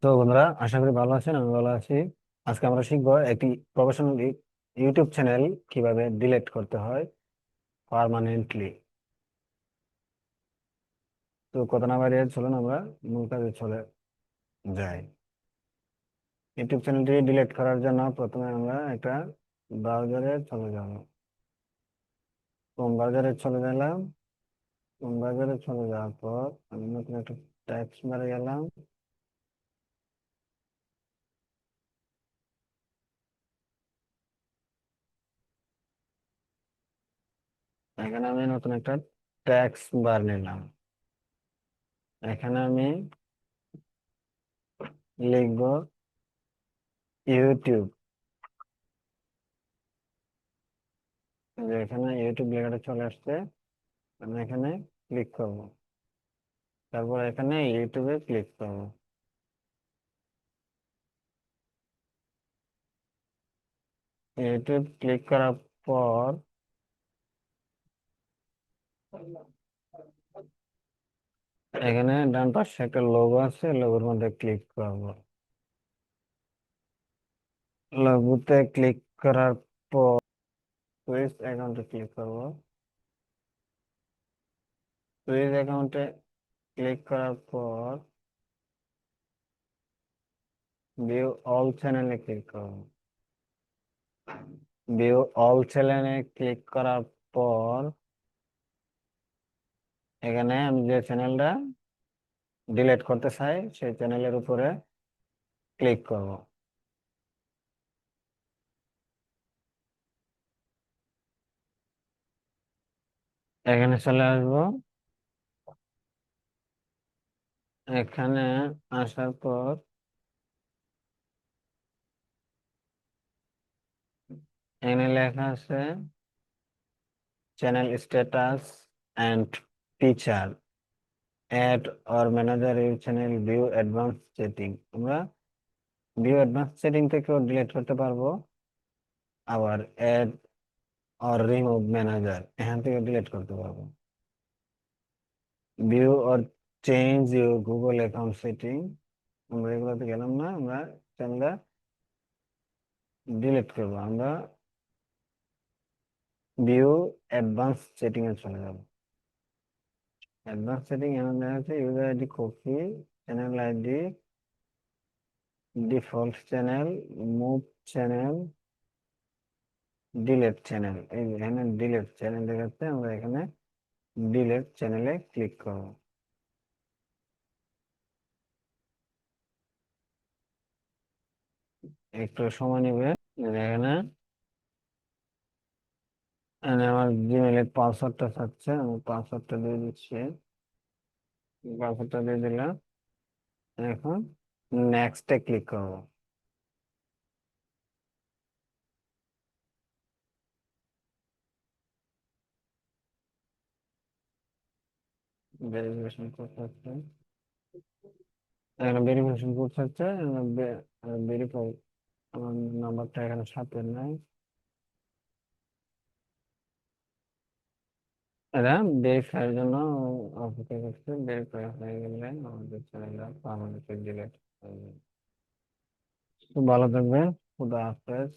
তো বন্ধুরা, আশা করি ভালো আছেন। আমি ভালো আছি। আজকে আমরা শিখবো একটি প্রফেশনাল ইউটিউব চ্যানেল কিভাবে ডিলিট করতে হয় পার্মানেন্টলি। তো কথা না বাড়িয়ে চলুন আমরা মূল কাজে চলে যাই। ইউটিউব চ্যানেলটি ডিলিট করার জন্য প্রথমে আমরা একটা ব্রাউজারে চলে যাব। ক্রোম ব্রাউজারে চলে গেলাম। ক্রোম ব্রাউজারে চলে যাওয়ার পর আমি নতুন একটা টেক্সট বারে গেলাম। এখানে আমি নতুন একটা টেক্সট বার নিলাম। এখানে আমি লিখবো ইউটিউব। যে এখানে ইউটিউব লেখাটা চলে আসছে, আমি এখানে ক্লিক করব। তারপর এখানে ইউটিউবে ক্লিক করব। ইউটিউব ক্লিক করার পর এখানে ডান পাশে একটা লোগো আছে, লোগোর মধ্যে ক্লিক করব। লোগোতে ক্লিক করার পর সুইচ অ্যাকাউন্টে ক্লিক করব। সুইচ অ্যাকাউন্টে ক্লিক করার পর ভিউ অল চ্যানেলে ক্লিক করব। ভিউ অল চ্যানেলে ক্লিক করার পর এখানে আমি যে চ্যানেলটা ডিলিট করতে চাই সেই চ্যানেলের উপরে ক্লিক করব। এখানে চলে আসবো। এখানে আসার পর এখানে লেখা আছে channel status and feature, add or manager your channel, view advance setting. আমরা ভিউ অ্যাডভান্স সেটিং থেকেও ডিলিট করতে পারবো, আবার অ্যাড অর রিমুভ ম্যানেজার এখান থেকে ডিলিট করতে পারবো। View or change your Google account setting, আমরা এগুলোতে গেলাম না, আমরা চ্যানেলটা ডিলিট করবো। আমরা ভিউ অ্যাডভান্স সেটিং এ চলে যাবো। অ্যাডভান্স সেটিং এমন দেখা যাচ্ছে user ID copy, channel ID, default channel, move channel, delete channel. এই যে এখানে ডিলেট চ্যানেল দেখাচ্ছে, আমরা এখানে ডিলেট চ্যানেলে ক্লিক করব। একটু সময় নেবে। এখানে এখানে আমার জিমেইলের পাসওয়ার্ডটা চাচ্ছে, আমি পাসওয়ার্ডটা দিয়ে দিচ্ছি। পাসওয়ার্ডটা দিয়ে দিলাম। এখন নেক্সটে ক্লিক করব। ভেরিফিকেশন করতে হচ্ছে। এখানে ভেরিফিকেশন করতে হচ্ছে। ভেরিফাই, আমার নাম্বারটা এখানে সাথে নাই। এরা ভেরিফাইয়ের জন্য অপেক্ষা করছে। ভেরিফাই হয়ে গেলে আমাদের চ্যানেলটা পার্মানেন্টলি ডিলিট হয়ে যাবে। তো ভালো থাকবেন। খুদা হাফেজ।